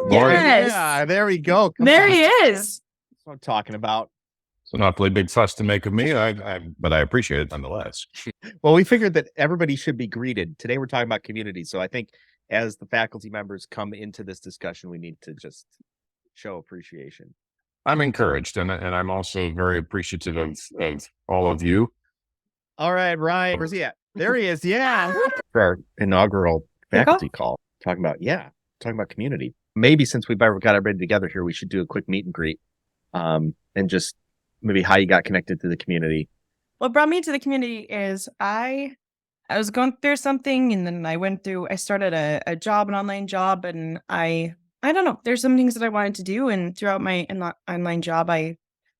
Yes. Yeah, there we go. Come There on. he is. That's what I'm talking about. It's an awfully big fuss to make of me, but I appreciate it nonetheless. Well, we figured that everybody should be greeted. Today we're talking about community. So I think as the faculty members come into this discussion, we need to just show appreciation. I'm encouraged, and I'm also very appreciative of all of you. All right, Ryan, where's he at? There he is. Yeah. For our inaugural faculty call, talking about community. Maybe since we've ever got everybody together here, we should do a quick meet and greet, and just maybe how you got connected to the community. What brought me to the community is I was going through something, and then I started a job, an online job, and I don't know, there's some things that I wanted to do, and throughout my online job,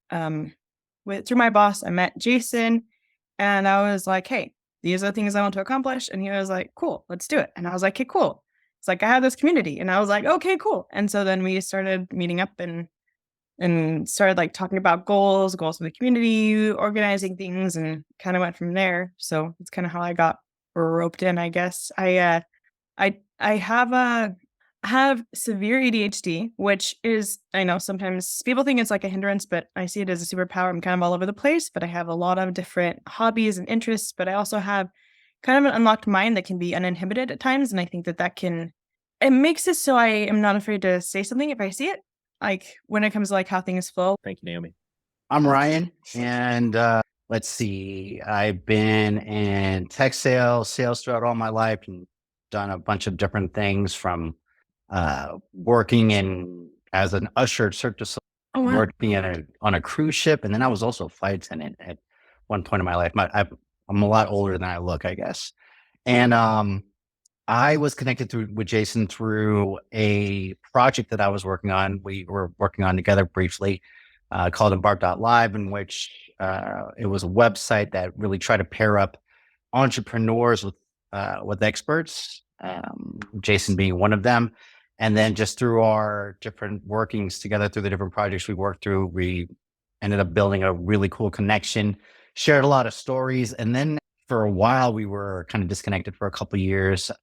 through my boss, I met Jason, and I was like, hey, these are the things I want to accomplish, and he was like, cool, let's do it, and I was like, okay, cool. It's like I have this community, and I was like, okay, cool, and so then we started meeting up and started like talking about goals for the community, organizing things, and kind of went from there. So it's kind of how I got roped in, I guess. I have severe ADHD, which is, I know sometimes people think it's like a hindrance, but I see it as a superpower. I'm kind of all over the place, but I have a lot of different hobbies and interests, but I also have kind of an unlocked mind that can be uninhibited at times. And I think it makes it so I am not afraid to say something if I see it. Like when it comes to like how things flow. Thank you, Naomi. I'm Ryan, and let's see. I've been in tech sales throughout all my life, and done a bunch of different things from working as an usher at Cirque du Soleil, working on a cruise ship, and then I was also a flight attendant at one point in my life. I'm a lot older than I look, I guess, and I was connected with Jason through a project that I was working on. We were working on together briefly, called Embark.live, in which it was a website that really tried to pair up entrepreneurs with experts, Jason being one of them. And then just through our different workings together, through the different projects we worked through, we ended up building a really cool connection, shared a lot of stories. And then for a while, we were kind of disconnected for a couple of years. I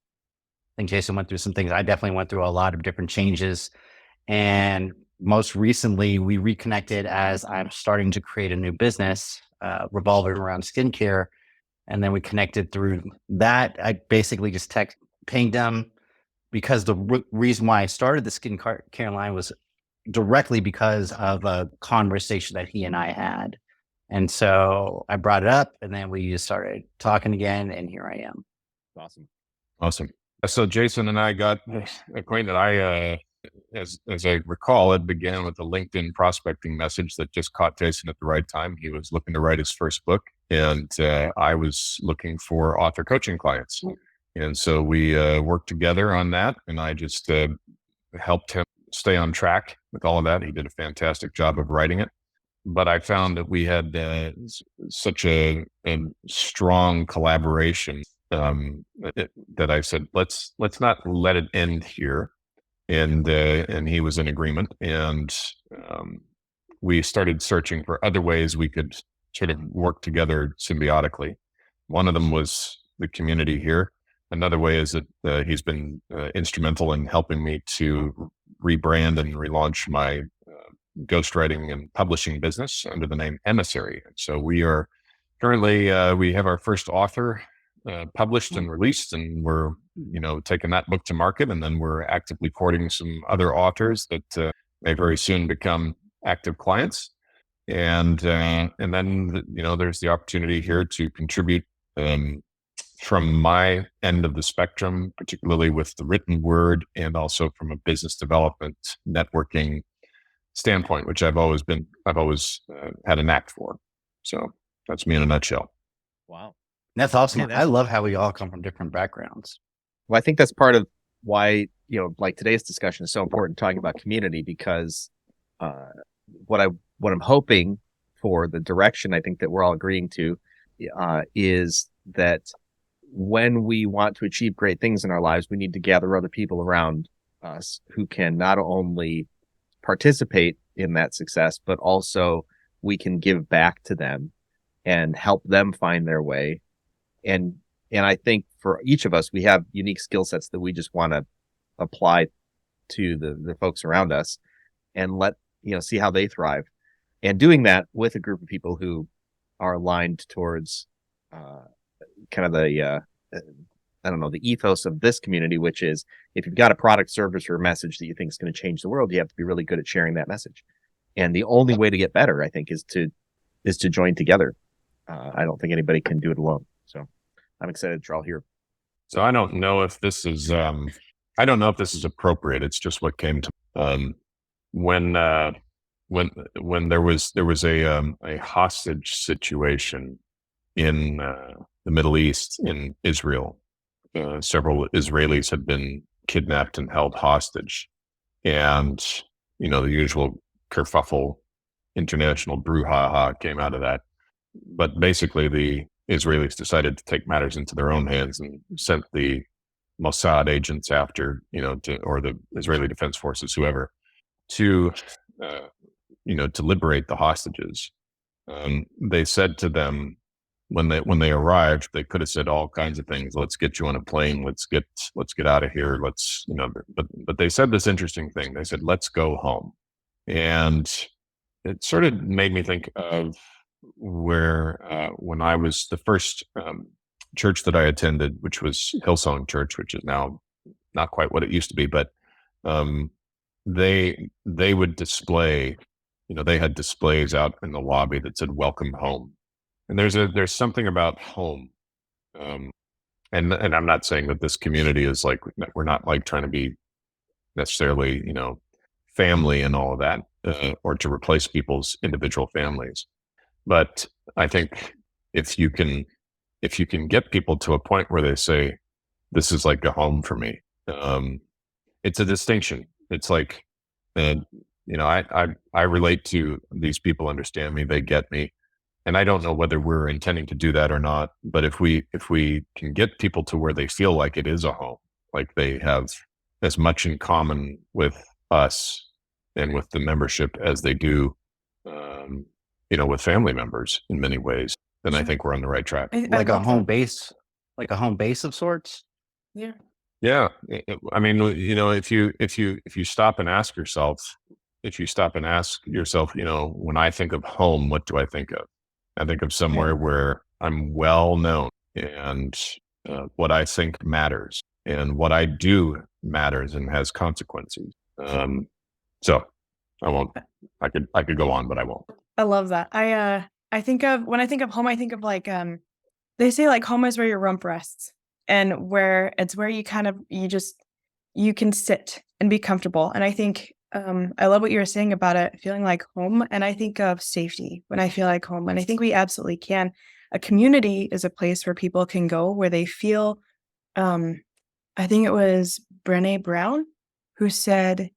think Jason went through some things. I definitely went through a lot of different changes. And most recently, we reconnected as I'm starting to create a new business revolving around skincare. And then we connected through that. I basically just pinged him because the reason why I started the skincare line was directly because of a conversation that he and I had. And so I brought it up, and then we just started talking again, and here I am. Awesome. So Jason and I got acquainted. As I recall, it began with a LinkedIn prospecting message that just caught Jason at the right time. He was looking to write his first book, and I was looking for author coaching clients. And so we worked together on that, and I just helped him stay on track with all of that. He did a fantastic job of writing it. But I found that we had such a strong collaboration that I said, let's not let it end here. And he was in agreement. And we started searching for other ways we could sort of work together symbiotically. One of them was the community here. Another way is that he's been instrumental in helping me to rebrand and relaunch my ghostwriting and publishing business under the name Emissary. So we are currently, we have our first author published and released, and we're, taking that book to market, and then we're actively courting some other authors that may very soon become active clients. And then, there's the opportunity here to contribute from my end of the spectrum, particularly with the written word, and also from a business development networking standpoint, which I've always had a knack for. So that's me in a nutshell. Wow. That's awesome. I love how we all come from different backgrounds. Well, I think that's part of why, like today's discussion is so important, talking about community, because what I'm hoping for, the direction I think that we're all agreeing to, is that when we want to achieve great things in our lives, we need to gather other people around us who can not only participate in that success, but also we can give back to them and help them find their way. And I think for each of us, we have unique skill sets that we just want to apply to the folks around us and see how they thrive. And doing that with a group of people who are aligned towards kind of the I don't know, the ethos of this community, which is if you've got a product, service, or a message that you think is going to change the world, you have to be really good at sharing that message. And the only way to get better, I think, is to join together. I don't think anybody can do it alone. So I'm excited to all hear. So I don't know if this is appropriate. It's just what came to when there was a hostage situation in the Middle East, in Israel. Several Israelis had been kidnapped and held hostage, and the usual kerfuffle, international brouhaha came out of that. But basically, the Israelis decided to take matters into their own hands and sent the Mossad agents after, or the Israeli Defense Forces, whoever, to liberate the hostages. They said to them, when they arrived, they could have said all kinds of things. Let's get you on a plane. Let's get out of here. But they said this interesting thing. They said, let's go home. And it sort of made me think of where when I was the first church that I attended, which was Hillsong Church, which is now not quite what it used to be, but they would display, they had displays out in the lobby that said "Welcome Home," and there's something about home, and I'm not saying that this community is like, we're not like trying to be necessarily family and all of that, or to replace people's individual families. But I think if you can get people to a point where they say, this is like a home for me, it's a distinction. It's like, I relate to these people, understand me, they get me. And I don't know whether we're intending to do that or not. But if we can get people to where they feel like it is a home, like they have as much in common with us and with the membership as they do, with family members in many ways, then I think we're on the right track. Like a home base, of sorts. Yeah. Yeah. I mean, if you stop and ask yourself, when I think of home, what do I think of? I think of somewhere where I'm well known, and what I think matters, and what I do matters and has consequences. So I won't. I could go on, but I won't. I love that. When I think of home, I think of like they say like home is where your rump rests, and where you kind of you can sit and be comfortable. And I think I love what you were saying about it feeling like home. And I think of safety when I feel like home, and I think we absolutely can. A community is a place where people can go where they feel. I think it was Brené Brown who said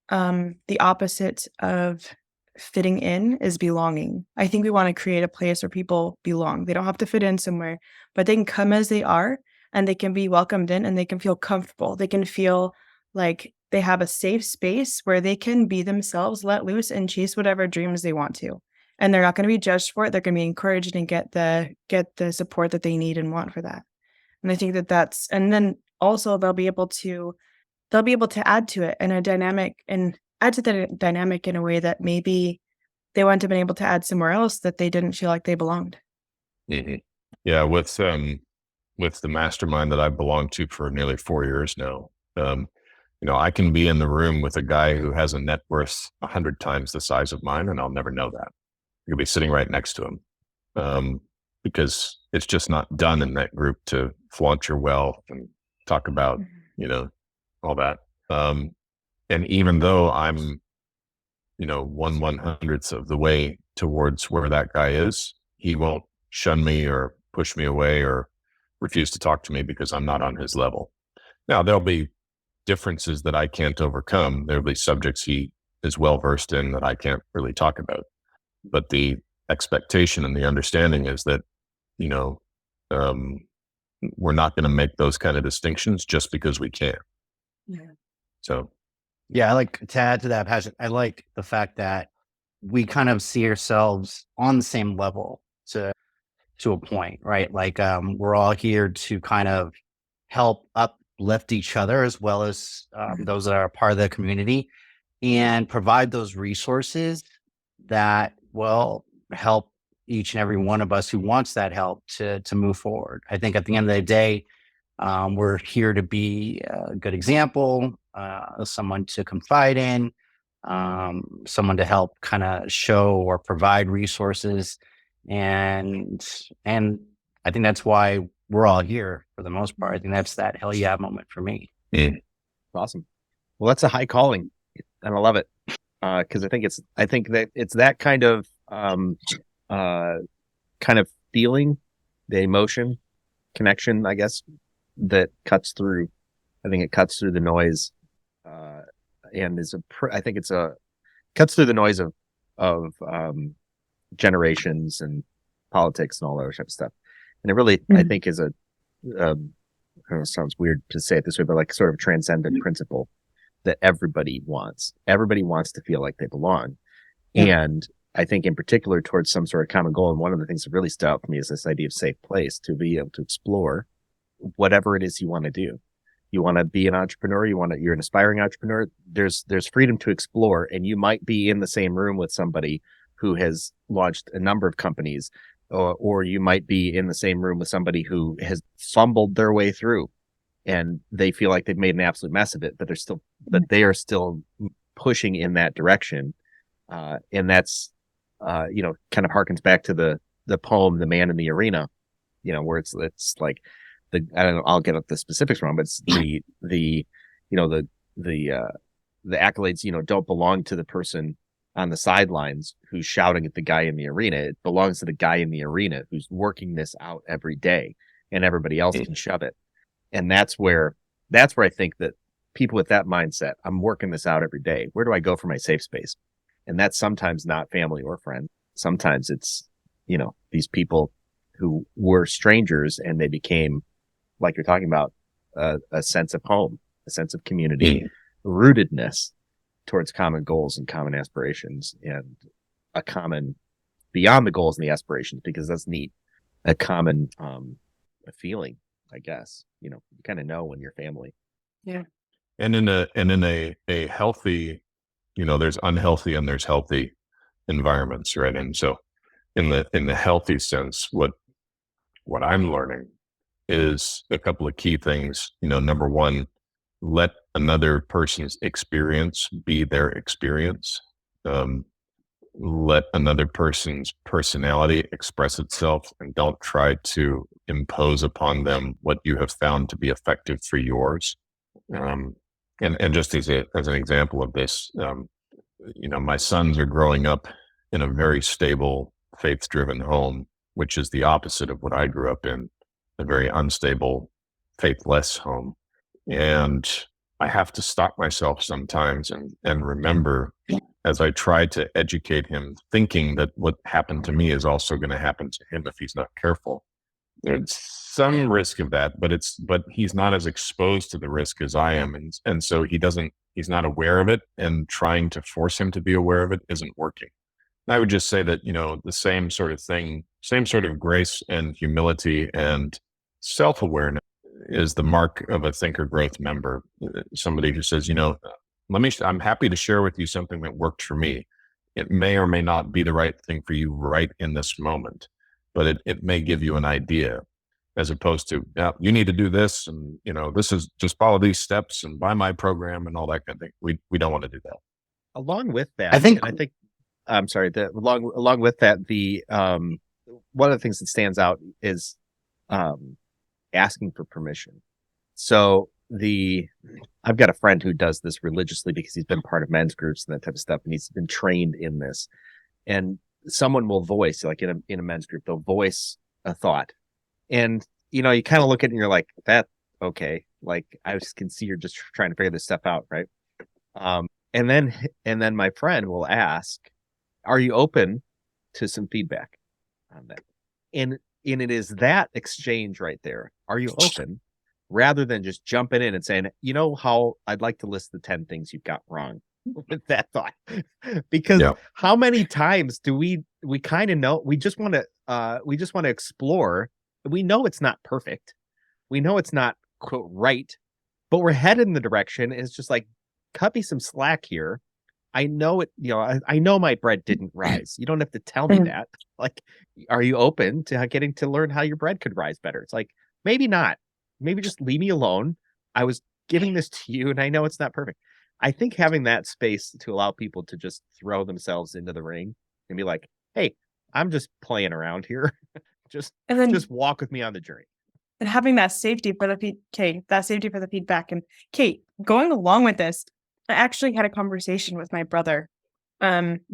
the opposite of fitting in is belonging. I think we want to create a place where people belong. They don't have to fit in somewhere, but they can come as they are, and they can be welcomed in, and they can feel comfortable. They can feel like they have a safe space where they can be themselves, let loose, and chase whatever dreams they want to. And they're not going to be judged for it. They're going to be encouraged and get the support that they need and want for that. And I think and then also they'll be able to add to it in a dynamic, and add to the dynamic in a way that maybe they wouldn't have been able to add somewhere else that they didn't feel like they belonged. Mm-hmm. Yeah. With the mastermind that I've belonged to for nearly 4 years now, I can be in the room with a guy who has a net worth 100 times the size of mine, and I'll never know that. I could be sitting right next to him, because it's just not done in that group to flaunt your wealth and talk about, all that. And even though I'm, 1/100th of the way towards where that guy is, he won't shun me or push me away or refuse to talk to me because I'm not on his level. Now, there'll be differences that I can't overcome. There'll be subjects he is well versed in that I can't really talk about. But the expectation and the understanding is that, we're not going to make those kind of distinctions just because we can. Yeah. So, yeah, I like to add to that passion. I like the fact that we kind of see ourselves on the same level to a point, right? Like we're all here to kind of help uplift each other as well as those that are part of the community, and provide those resources that will help each and every one of us who wants that help to move forward. I think at the end of the day, we're here to be a good example, someone to confide in, someone to help kind of show or provide resources. And I think that's why we're all here for the most part. I think that's that hell yeah moment for me. Awesome. Well, that's a high calling, and I love it. Because I think that it's that kind of feeling, the emotion, connection, I guess, that cuts through. I think it cuts through the noise, and I think cuts through the noise of generations and politics and all that type of stuff. And it really, I think, is I don't know, it sounds weird to say it this way, but like sort of transcendent principle that everybody wants. Everybody wants to feel like they belong. And I think in particular towards some sort of common goal. And one of the things that really stood out for me is this idea of safe place to be able to explore whatever it is you want to do. You want to be an entrepreneur. You're an aspiring entrepreneur. There's freedom to explore, and you might be in the same room with somebody who has launched a number of companies, or you might be in the same room with somebody who has fumbled their way through, and they feel like they've made an absolute mess of it, but they are still pushing in that direction. And that's, kind of harkens back to the poem, "The Man in the Arena," where it's like I don't know, I'll get at the specifics wrong, but it's the accolades, don't belong to the person on the sidelines who's shouting at the guy in the arena. It belongs to the guy in the arena who's working this out every day, and everybody else can shove it. And that's where I think that people with that mindset, I'm working this out every day. Where do I go for my safe space? And that's sometimes not family or friends. Sometimes it's, these people who were strangers and they became, like you're talking about, a sense of home, a sense of community, rootedness towards common goals and common aspirations, and a common, beyond the goals and the aspirations, because that's neat, a common a feeling, I guess. You kind of know when you're family. Yeah. And in a healthy, there's unhealthy and there's healthy environments, right? And so in the healthy sense, what I'm learning is a couple of key things. Number one, let another person's experience be their experience. Let another person's personality express itself, and don't try to impose upon them what you have found to be effective for yours. And just as an example of this, my sons are growing up in a very stable, faith-driven home, which is the opposite of what I grew up in, a very unstable, faithless home. And I have to stop myself sometimes and remember, as I try to educate him, thinking that what happened to me is also going to happen to him if he's not careful. There's some risk of that, but he's not as exposed to the risk as I am. And so he's not aware of it, and trying to force him to be aware of it isn't working. I would just say that, the same sort of thing, same sort of grace and humility and self-awareness is the mark of a Thinker Growth member. Somebody who says, I'm happy to share with you something that worked for me. It may or may not be the right thing for you right in this moment, but it may give you an idea, as opposed to, you need to do this, and this is just follow these steps and buy my program and all that kind of thing. We don't want to do that. Along with that, I think I'm sorry, along with that, the one of the things that stands out is asking for permission. So I've got a friend who does this religiously because he's been part of men's groups and that type of stuff, and he's been trained in this. And someone will voice, like in a men's group, they'll voice a thought, and you kind of look at it and you're like, that okay, like I just can see you're just trying to figure this stuff out, right? And then my friend will ask, are you open to some feedback on that? And it is that exchange right there. Are you open? Rather than just jumping in and saying, how I'd like to list the 10 things you've got wrong with that thought. Because how many times do we kind of know, we just want to explore. We know it's not perfect. We know it's not, quote, right. but we're headed in the direction. And it's just like, cut me some slack here. I know it, I know my bread didn't rise. You don't have to tell me that. Like, are you open to getting to learn how your bread could rise better? It's like, maybe not. Maybe just leave me alone. I was giving this to you, and I know it's not perfect. I think having that space to allow people to just throw themselves into the ring and be like, hey, I'm just playing around here. just walk with me on the journey. And having that safety for the feedback. And Kate, going along with this, I actually had a conversation with my brother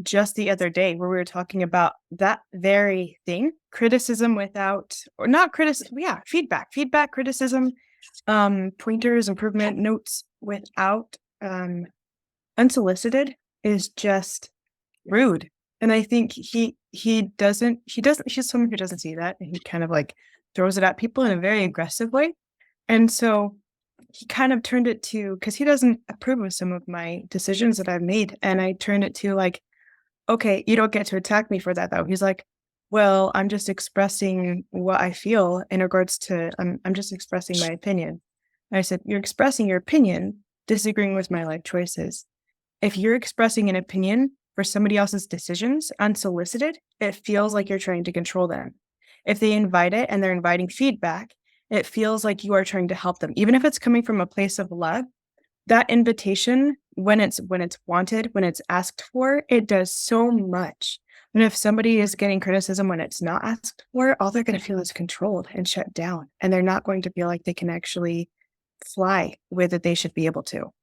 just the other day where we were talking about that very thing, criticism without, or not criticism, feedback, criticism, pointers, improvement notes without unsolicited is just rude. And I think he's someone who doesn't see that, and he kind of like throws it at people in a very aggressive way. And so he kind of turned it to, because he doesn't approve of some of my decisions that I've made. And I turned it to like, okay, you don't get to attack me for that though. He's like, well, I'm just expressing what I feel in regards to, I'm just expressing my opinion. And I said, you're expressing your opinion, disagreeing with my life choices. If you're expressing an opinion for somebody else's decisions unsolicited, it feels like you're trying to control them. If they invite it and they're inviting feedback, it feels like you are trying to help them. Even if it's coming from a place of love, that invitation, when it's wanted, when it's asked for, it does so much. And if somebody is getting criticism when it's not asked for, all they're going to feel is controlled and shut down. And they're not going to feel like they can actually fly with it they should be able to.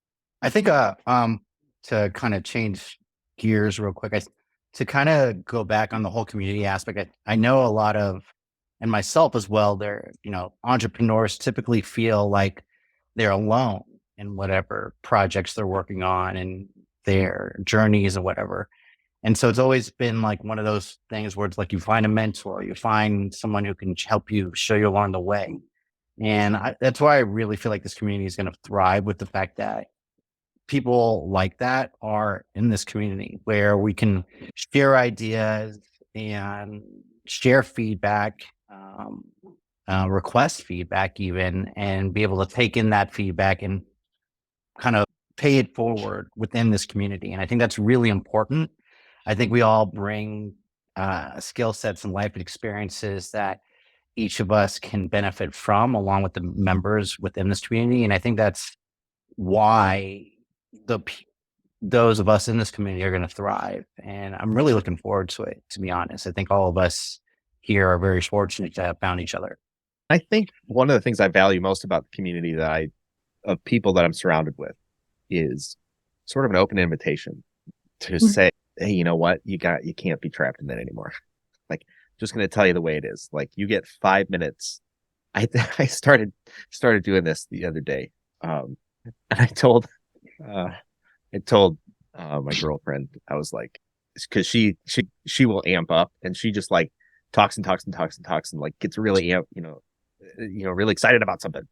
I think to kind of change gears real quick, to kind of go back on the whole community aspect, I know a lot of, and myself as well, they're, entrepreneurs typically feel like they're alone in whatever projects they're working on and their journeys or whatever. And so it's always been like one of those things where it's like you find a mentor, you find someone who can help you, show you along the way. And that's why I really feel like this community is going to thrive, with the fact that people like that are in this community where we can share ideas and share feedback, request feedback even, and be able to take in that feedback and kind of pay it forward within this community. And I think that's really important. I think we all bring skill sets and life experiences that each of us can benefit from, along with the members within this community. And I think that's why those of us in this community are going to thrive. And I'm really looking forward to it, to be honest. I think all of us here are very fortunate to have found each other. I think one of the things I value most about the community of people that I'm surrounded with is sort of an open invitation to say, hey, you know what? You can't be trapped in that anymore. Like, just going to tell you the way it is. Like, you get 5 minutes. I started doing this the other day. And I told my girlfriend, I was like, because she will amp up, and she just like talks and like gets really really excited about something.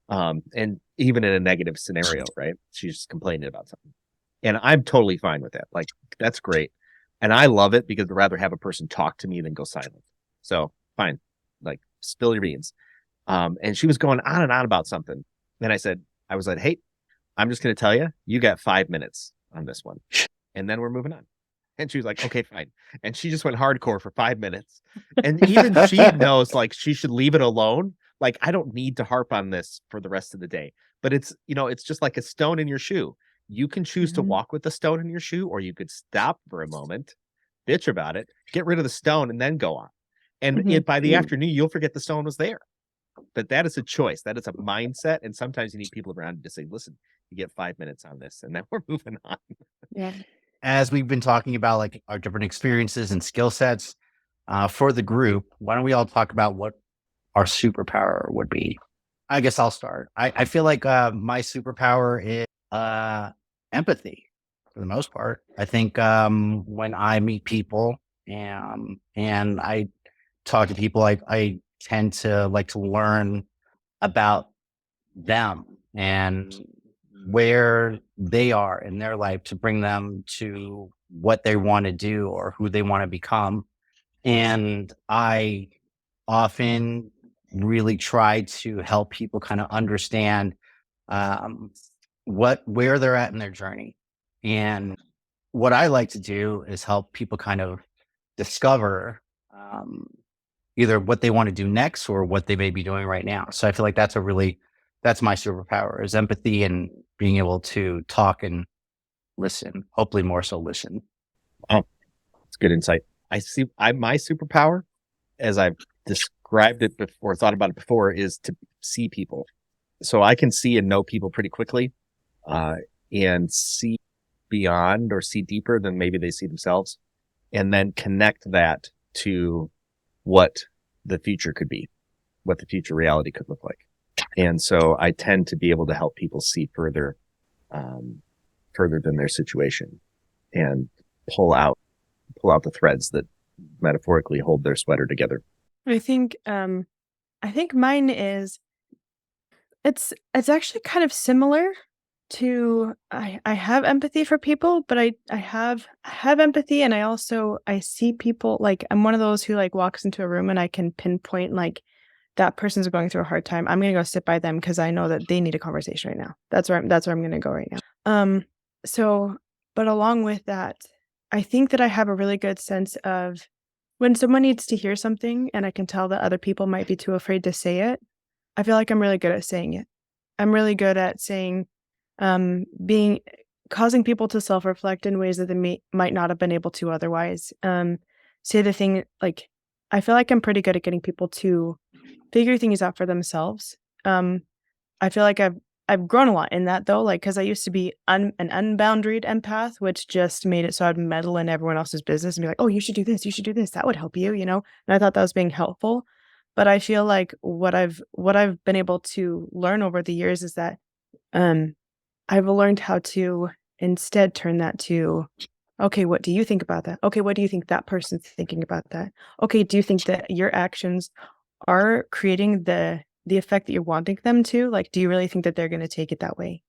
And even in a negative scenario, right? She's just complaining about something. And I'm totally fine with that. Like, that's great. And I love it because I'd rather have a person talk to me than go silent. So fine, like, spill your beans. And she was going on and on about something. Then I was like, hey, I'm just going to tell you, you got 5 minutes on this one. And then we're moving on. And she was like, okay, fine. And she just went hardcore for 5 minutes. And even she knows, like, she should leave it alone. Like, I don't need to harp on this for the rest of the day. But it's just like a stone in your shoe. You can choose to walk with the stone in your shoe, or you could stop for a moment, bitch about it, get rid of the stone, and then go on. And by the afternoon, you'll forget the stone was there. But that is a choice. That is a mindset. And sometimes you need people around to say, listen, you get 5 minutes on this, and then we're moving on. Yeah. As we've been talking about like our different experiences and skill sets for the group, why don't we all talk about what our superpower would be? I guess I'll start. I feel like my superpower is empathy for the most part. I think when I meet people and I talk to people, I tend to like to learn about them and where they are in their life to bring them to what they want to do or who they want to become. And I often really try to help people kind of understand um, where they're at in their journey. And what I like to do is help people kind of discover either what they want to do next or what they may be doing right now. So I feel like that's my superpower, is empathy and being able to talk and listen, hopefully more so listen. Oh, it's good insight. My superpower, as I've described it before, thought about it before, is to see people. So I can see and know people pretty quickly, and see beyond or see deeper than maybe they see themselves, and then connect that to what the future could be, what the future reality could look like. And so I tend to be able to help people see further than their situation, and pull out the threads that metaphorically hold their sweater together. I think mine is, it's actually kind of similar to, I have empathy for people, but I have empathy, and I see people, like, I'm one of those who like walks into a room and I can pinpoint, like, that person's going through a hard time. I'm gonna go sit by them because I know that they need a conversation right now. That's where I'm gonna go right now. So, but along with that, I think that I have a really good sense of when someone needs to hear something and I can tell that other people might be too afraid to say it. I feel like I'm really good at saying it. I'm really good at saying, being causing people to self-reflect in ways that they might not have been able to otherwise. Say the thing, like, I feel like I'm pretty good at getting people to figure things out for themselves. I feel like I've grown a lot in that, though, like, because I used to be an unboundaried empath, which just made it so I'd meddle in everyone else's business and be like, "Oh, you should do this, that would help you," you know? And I thought that was being helpful. But I feel like what I've been able to learn over the years is that, um, I've learned how to instead turn that to, "Okay, what do you think about that? Okay, what do you think that person's thinking about that? Okay, do you think that your actions are creating the effect that you're wanting them to? Like, do you really think that they're gonna take it that way?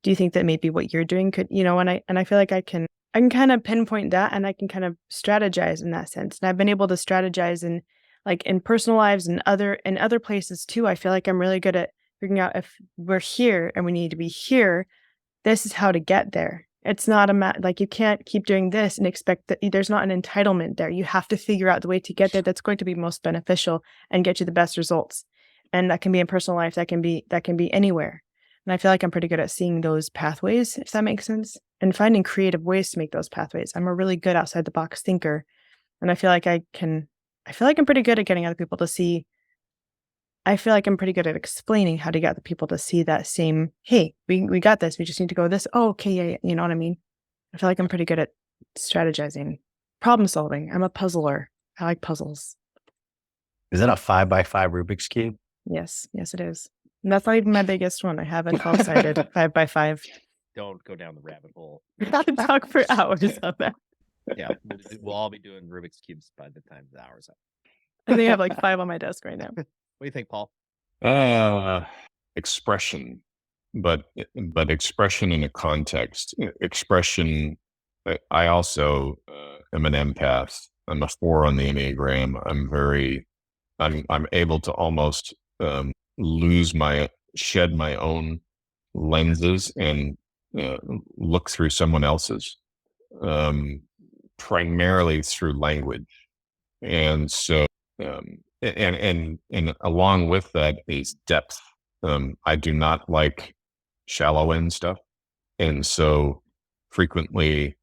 Do you think that maybe what you're doing could," and I feel like I can kind of pinpoint that, and I can kind of strategize in that sense. And I've been able to strategize in, like, in personal lives and other places too. I feel like I'm really good at figuring out, if we're here and we need to be here, this is how to get there. It's not like, you can't keep doing this and expect that there's not an entitlement there. You have to figure out the way to get there that's going to be most beneficial and get you the best results. And that can be in personal life, that can be anywhere. And I feel like I'm pretty good at seeing those pathways, if that makes sense, and finding creative ways to make those pathways. I'm a really good outside the box thinker, and I feel like I'm pretty good at getting other people to see. I feel like I'm pretty good at explaining how to get the people to see that same, "Hey, we got this. We just need to go this." "Oh, okay, yeah, yeah." You know what I mean? I feel like I'm pretty good at strategizing, problem solving. I'm a puzzler. I like puzzles. Is that a 5x5 Rubik's Cube? Yes, yes, it is. And that's not even my biggest one. I have a 12-sided 5x5. Don't go down the rabbit hole. We could talk for hours on that. Yeah, we'll all be doing Rubik's cubes by the time the hour's up. I think I have like 5 on my desk right now. What do you think, Paul? Expression, but expression in a context. Expression. I also am an empath. I'm a 4 on the Enneagram. I'm able to almost shed my own lenses and look through someone else's, primarily through language. And so, and along with that is depth. I do not like shallow end stuff. And so frequently,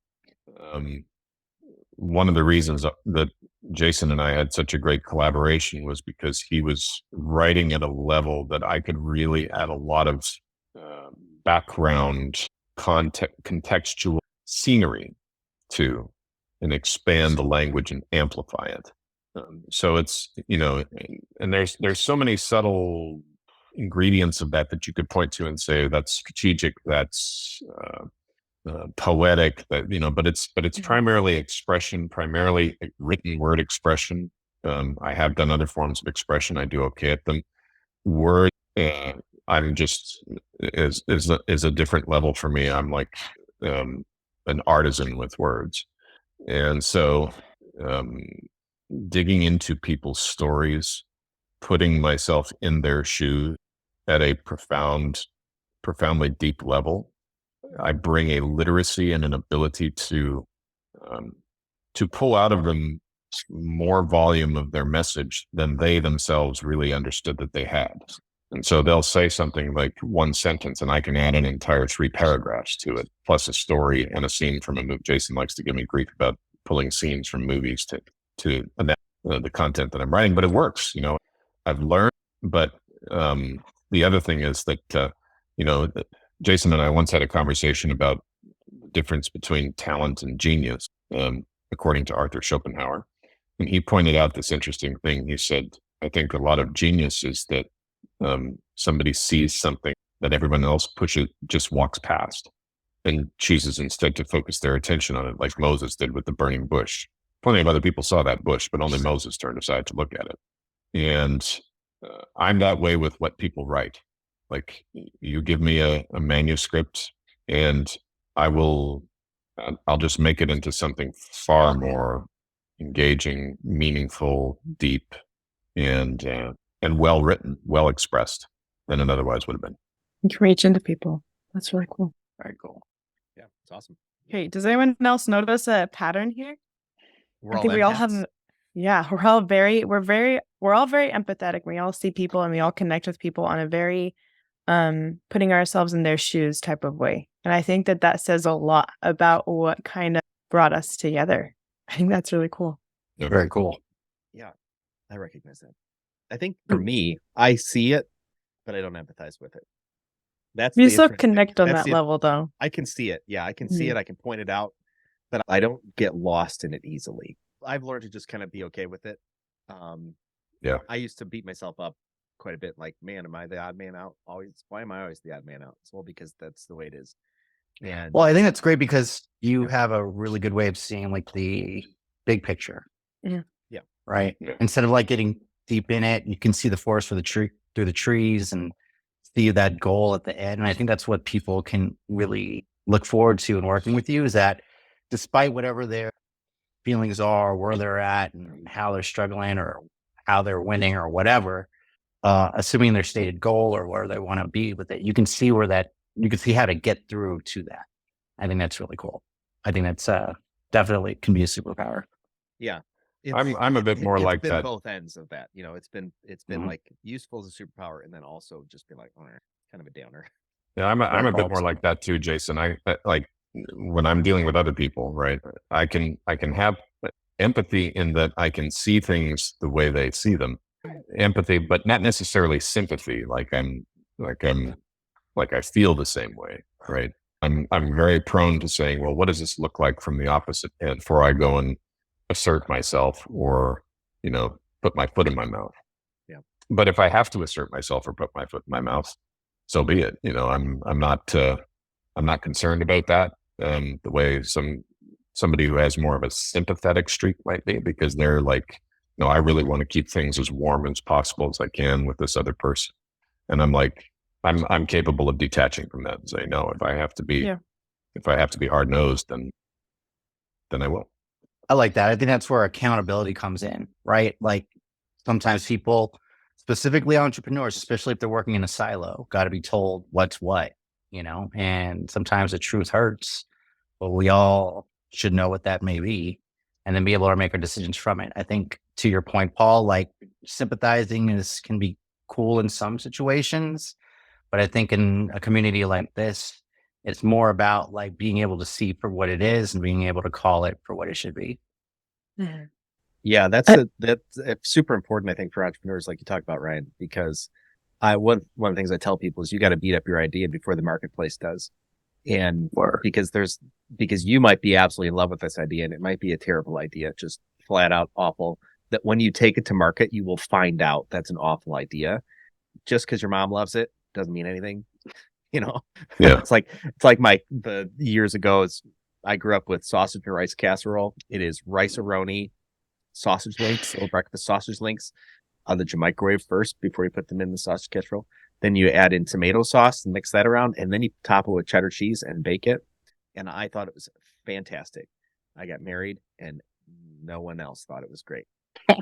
one of the reasons that Jason and I had such a great collaboration was because he was writing at a level that I could really add a lot of background, contextual scenery to, and expand the language and amplify it. So it's, and there's so many subtle ingredients of that you could point to and say that's strategic, that's poetic, that, but it's primarily expression, primarily written word expression. I have done other forms of expression. I do okay at them. Word, I'm just is a different level for me. I'm like an artisan with words, and so digging into people's stories, putting myself in their shoes at a profound profoundly deep level, I bring a literacy and an ability to pull out of them more volume of their message than they themselves really understood that they had. And so they'll say something like one sentence, and I can add an entire 3 paragraphs to it, plus a story and a scene from a movie. Jason likes to give me grief about pulling scenes from movies to the content that I'm writing, but it works. I've learned. But the other thing is that Jason and I once had a conversation about the difference between talent and genius, according to Arthur Schopenhauer. And he pointed out this interesting thing. He said, I think a lot of genius is that somebody sees something that everyone else just walks past and chooses instead to focus their attention on it, like Moses did with the burning bush. Plenty of other people saw that bush, but only Moses turned aside to look at it. And I'm that way with what people write. Like, you give me a manuscript and I'll just make it into something far more engaging, meaningful, deep, and well written, well expressed than it otherwise would have been. You can reach into people. That's really cool. Very cool. Yeah, it's awesome. Okay, does anyone else notice a pattern here? We're I think we all have. Yeah, we're all very empathetic. We all see people and we all connect with people on a very putting ourselves in their shoes type of way. And I think that says a lot about what kind of brought us together. I think that's really cool. Yeah. Very cool. Yeah, I recognize that. I think for me, I see it, but I don't empathize with it. We still connect on that level, though. I can see it. Yeah, I can see it. I can point it out, but I don't get lost in it easily. I've learned to just kind of be okay with it. Yeah. I used to beat myself up quite a bit. Like, man, am I the odd man out? Why am I always the odd man out? Well, because that's the way it is. And well, I think that's great because you have a really good way of seeing like the big picture. Yeah. Yeah. Right. Yeah. Instead of like getting deep in it, you can see the forest through the trees and see that goal at the end. And I think that's what people can really look forward to in working with you, is that despite whatever their feelings are, where they're at and how they're struggling or how they're winning or whatever, assuming their stated goal or where they want to be with it, you can see how to get through to that. I think that's really cool. I think that's definitely can be a superpower. Yeah. I'm a bit more like been that. Both ends of that. It's been like useful as a superpower, and then also just be like, kind of a downer. Yeah, I'm a bit more like that too, Jason. I like when I'm dealing with other people, right? I can have empathy in that I can see things the way they see them. Empathy, but not necessarily sympathy. Like I feel the same way, right? I'm very prone to saying, well, what does this look like from the opposite end before I go and assert myself or, put my foot in my mouth. Yeah. But if I have to assert myself or put my foot in my mouth, so be it. I'm not concerned about that. The way somebody who has more of a sympathetic streak might be, because they're like, I really want to keep things as warm as possible as I can with this other person. And I'm like, I'm capable of detaching from that and say, no, if I have to be hard nosed, then I will. I like that. I think that's where accountability comes in, right? Like sometimes people, specifically entrepreneurs, especially if they're working in a silo, got to be told what's what, and sometimes the truth hurts, but we all should know what that may be and then be able to make our decisions from it. I think to your point, Paul, like sympathizing can be cool in some situations, but I think in a community like this, it's more about like being able to see for what it is and being able to call it for what it should be. Yeah, that's super important, I think, for entrepreneurs, like you talk about, Ryan, because one of the things I tell people is you got to beat up your idea before the marketplace does. And because you might be absolutely in love with this idea and it might be a terrible idea, just flat out awful, that when you take it to market, you will find out that's an awful idea. Just because your mom loves it doesn't mean anything. Yeah. It's like the years ago, I grew up with sausage and rice casserole. It is rice-a-roni, sausage links, or breakfast sausage links that you microwave first before you put them in the sausage casserole. Then you add in tomato sauce and mix that around, and then you top it with cheddar cheese and bake it. And I thought it was fantastic. I got married, and no one else thought it was great.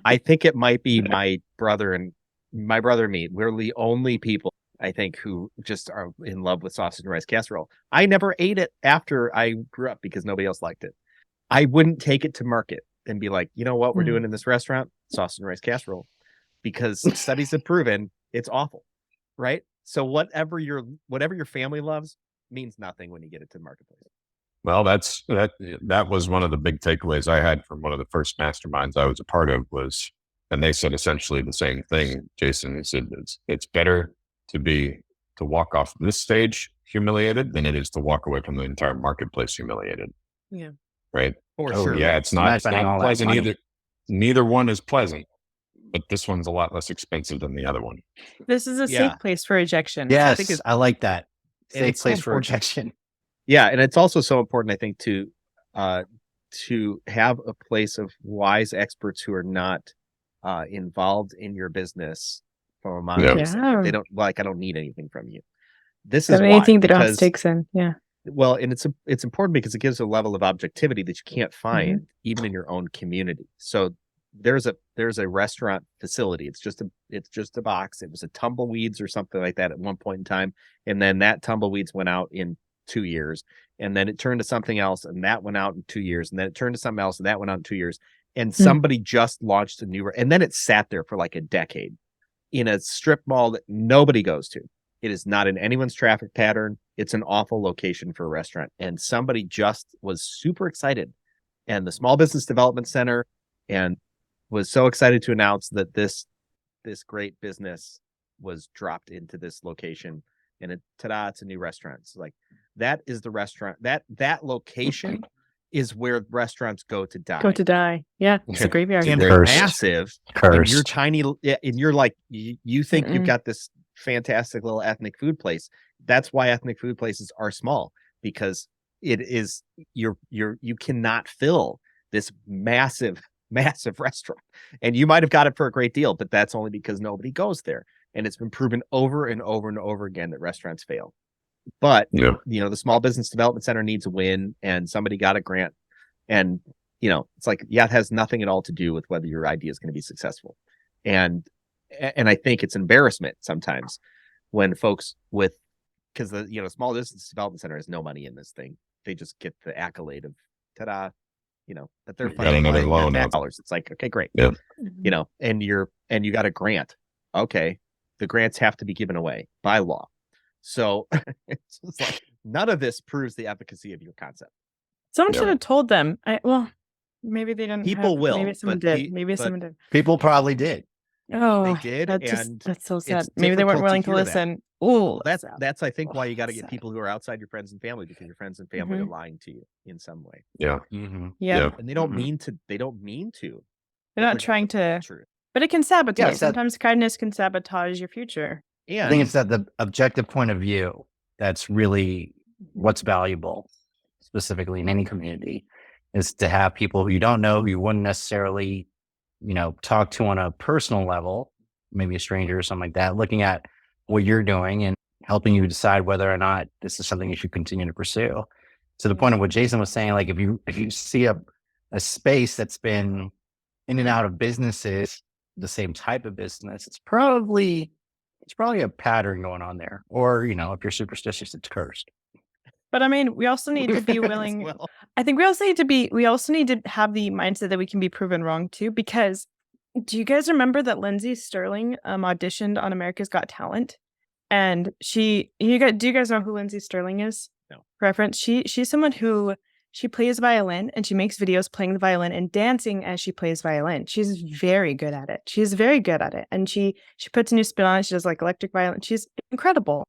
I think it might be my brother and me. We're the only people I think, who just are in love with sausage and rice casserole. I never ate it after I grew up because nobody else liked it. I wouldn't take it to market and be like, you know what we're doing in this restaurant? Sausage and rice casserole. Because studies have proven it's awful, right? So whatever your family loves means nothing when you get it to the marketplace. Well, that was one of the big takeaways I had from one of the first masterminds I was a part of was, and they said essentially the same thing, Jason. They said it's better to walk off this stage humiliated than it is to walk away from the entire marketplace humiliated. Yeah. Right. For sure. Yeah. It's not pleasant either. Neither one is pleasant, but this one's a lot less expensive than the other one. This is a safe place for rejection. Yes, I like that. Safe place so for rejection. Yeah, and it's also so important, I think, to have a place of wise experts who are not involved in your business from a monetary standpoint. They don't I don't need anything from you. This is anything they don't have stakes in. Yeah. Well, and it's important because it gives a level of objectivity that you can't find even in your own community. So there's a restaurant facility. It's just a box. It was a Tumbleweeds or something like that at one point in time, and then that Tumbleweeds went out in 2 years, and then it turned to something else, and that went out in 2 years, and then it turned to something else, and that went out in 2 years, and somebody just launched a new, and then it sat there for like a decade in a strip mall that nobody goes to. It is not in anyone's traffic pattern. It's an awful location for a restaurant, and somebody just was super excited, and the Small Business Development Center and was so excited to announce that this great business was dropped into this location, and ta-da, it's a new restaurant. It's like, that is the restaurant. That location is where restaurants go to die. Go to die. Yeah, it's a graveyard. And they're massive. And you're tiny, and you're like, you think you've got this fantastic little ethnic food place. That's why ethnic food places are small, because it is you cannot fill this massive restaurant. And you might have got it for a great deal, but that's only because nobody goes there. And it's been proven over and over and over again that restaurants fail. But the Small Business Development Center needs a win, and somebody got a grant. And it's like, it has nothing at all to do with whether your idea is going to be successful. And I think it's embarrassment sometimes when folks because the Small Business Development Center has no money in this thing. They just get the accolade of ta-da, that they're funding another loan dollars. It's like, okay, great. Yeah. And you got a grant. Okay. The grants have to be given away by law. So it's just like, none of this proves the efficacy of your concept. Someone should have told them. Maybe they didn't. People will. Maybe someone did. Maybe someone did. People probably did. Oh, they did. That's so sad. Maybe they weren't willing to listen. Oh, that's I think why you got to get people who are outside your friends and family, because your friends and family are lying to you in some way. Yeah. Yeah. And they don't mean to. They don't mean to. They're not trying to. But it can sabotage. Yeah, sometimes kindness can sabotage your future. I think it's that the objective point of view that's really what's valuable, specifically in any community, is to have people who you don't know, who you wouldn't necessarily, talk to on a personal level, maybe a stranger or something like that, looking at what you're doing and helping you decide whether or not this is something you should continue to pursue. To the point of what Jason was saying, like if you see a space that's been in and out of businesses, the same type of business, it's probably a pattern going on there. Or, if you're superstitious, it's cursed. But we also need to be willing. I think we also need to have the mindset that we can be proven wrong too. Because do you guys remember that Lindsay Sterling auditioned on America's Got Talent? And do you guys know who Lindsay Sterling is? No. Reference. She's someone who she plays violin, and she makes videos playing the violin and dancing as she plays violin. She's very good at it. She's very good at it. And she puts a new spin on it. She does like electric violin. She's incredible.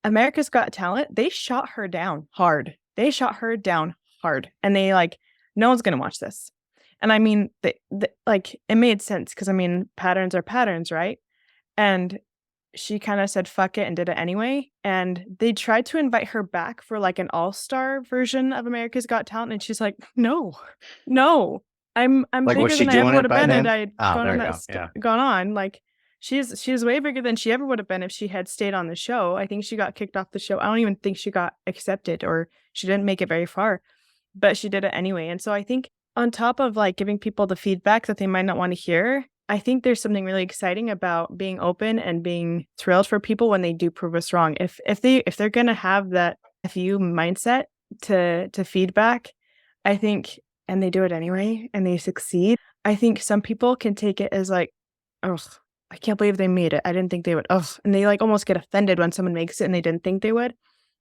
America's Got Talent, they shot her down hard. And they no one's going to watch this. And it made sense because patterns are patterns, right? And she kind of said fuck it and did it anyway. And they tried to invite her back for an all-star version of America's Got Talent, and she's like, no, I'm bigger than I ever would have been, and I had gone on. She's way bigger than she ever would have been if she had stayed on the show. I think she got kicked off the show. I don't even think she got accepted, or she didn't make it very far, but she did it anyway. And so I think on top of giving people the feedback that they might not want to hear, I think there's something really exciting about being open and being thrilled for people when they do prove us wrong. If they're gonna have that FU mindset to feedback, I think, and they do it anyway and they succeed, I think some people can take it as like, oh, I can't believe they made it. I didn't think they would. Oh, and they like almost get offended when someone makes it and they didn't think they would.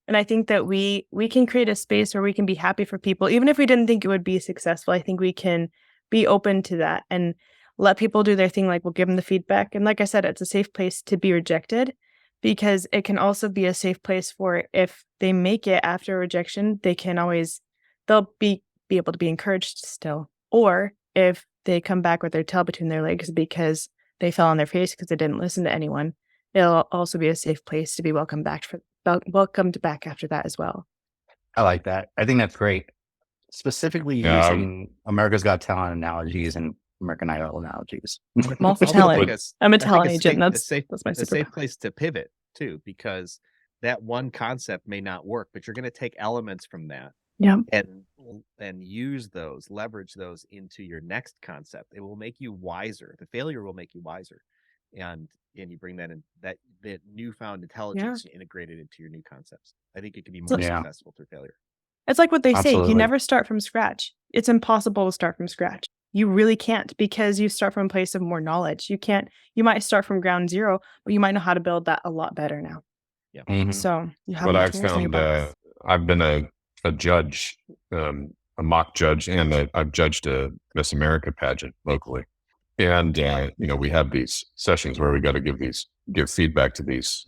And I think that we can create a space where we can be happy for people, even if we didn't think it would be successful. I think we can be open to that and let people do their thing. Like we'll give them the feedback. And like I said, it's a safe place to be rejected because it can also be a safe place for if they make it after rejection, they'll be able to be encouraged still. Or if they come back with their tail between their legs because they fell on their face because they didn't listen to anyone, it'll also be a safe place to be welcomed back after that as well. I like that. I think that's great. Specifically Yeah, using America's Got Talent analogies and American Idol analogies. I'm all for Also, talent. I'm a I think talent a agent. That's my a safe superpower. place to pivot too, because that one concept may not work, but you're going to take elements from that Yeah. and leverage those into your next concept. It will make you wiser. The failure will make you wiser, and you bring that in, that newfound intelligence integrated into your new concepts. I think it can be more Yeah. successful through failure. It's like what they say, you Absolutely. never start from scratch. It's impossible to start from scratch. You really can't because you start from a place of more knowledge. You might start from ground zero, but you might know how to build that a lot better now. Yeah. Mhm. So you have What more I've tools in your found, box. I've been a judge, a mock judge, and I've judged a Miss America pageant locally. And, we have these sessions where we got to give feedback to these,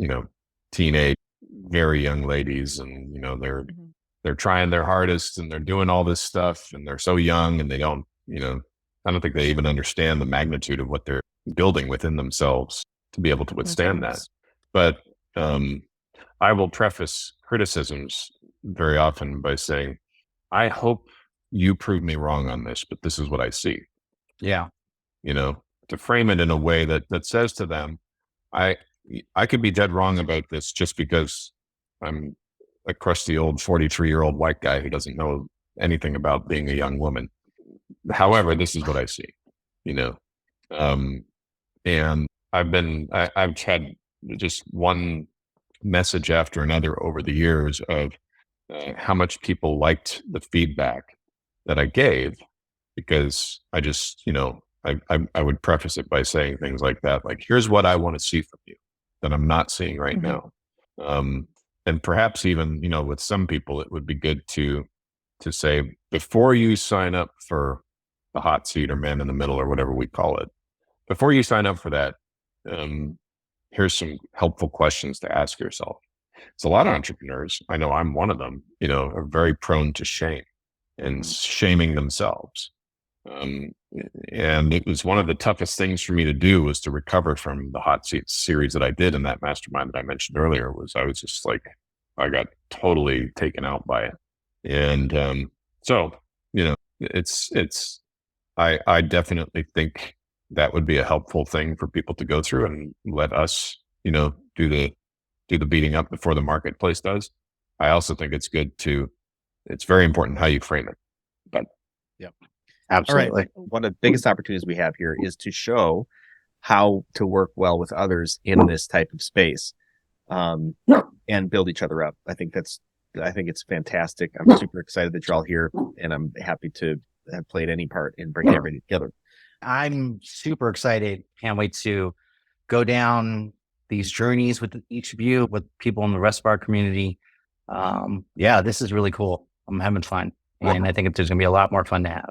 teenage, very young ladies. And, Mhm. they're trying their hardest and they're doing all this stuff and they're so young and they don't, I don't think they even understand the magnitude of what they're building within themselves to be able to withstand that. Yes. But, I will preface criticisms very often by saying, I hope you prove me wrong on this, but this is what I see, Yeah. to frame it in a way that says to them, I could be dead wrong about this just because I'm a crusty old 43-year-old white guy who doesn't know anything about being a young woman. However, this is what I see, um, and I've had just one message after another over the years of how much people liked the feedback that I gave, because I just, I would preface it by saying things like that, like, here's what I want to see from you that I'm not seeing right Mhm. now. And perhaps even, with some people, it would be good to say, before you sign up for the hot seat or man in the middle or whatever we call it, before you sign up for that, here's some helpful questions to ask yourself. It's a lot of entrepreneurs, I know I'm one of them, are very prone to shame and shaming themselves. And it was one of the toughest things for me to do, was to recover from the hot seat series that I did in that mastermind that I mentioned earlier. I was just like, I got totally taken out by it. And so, I definitely think that would be a helpful thing for people to go through and let us, do the beating up before the marketplace does. I also think it's very important how you frame it. But Yep. Absolutely. All right. One of the biggest opportunities we have here is to show how to work well with others in this type of space, and build each other up. I think it's fantastic. I'm super excited that you're all here, and I'm happy to have played any part in bringing everybody together. I'm super excited. Can't wait to go down these journeys with each of you, with people in the rest of our community. Yeah, this is really cool. I'm having fun. And I think there's going to be a lot more fun to have.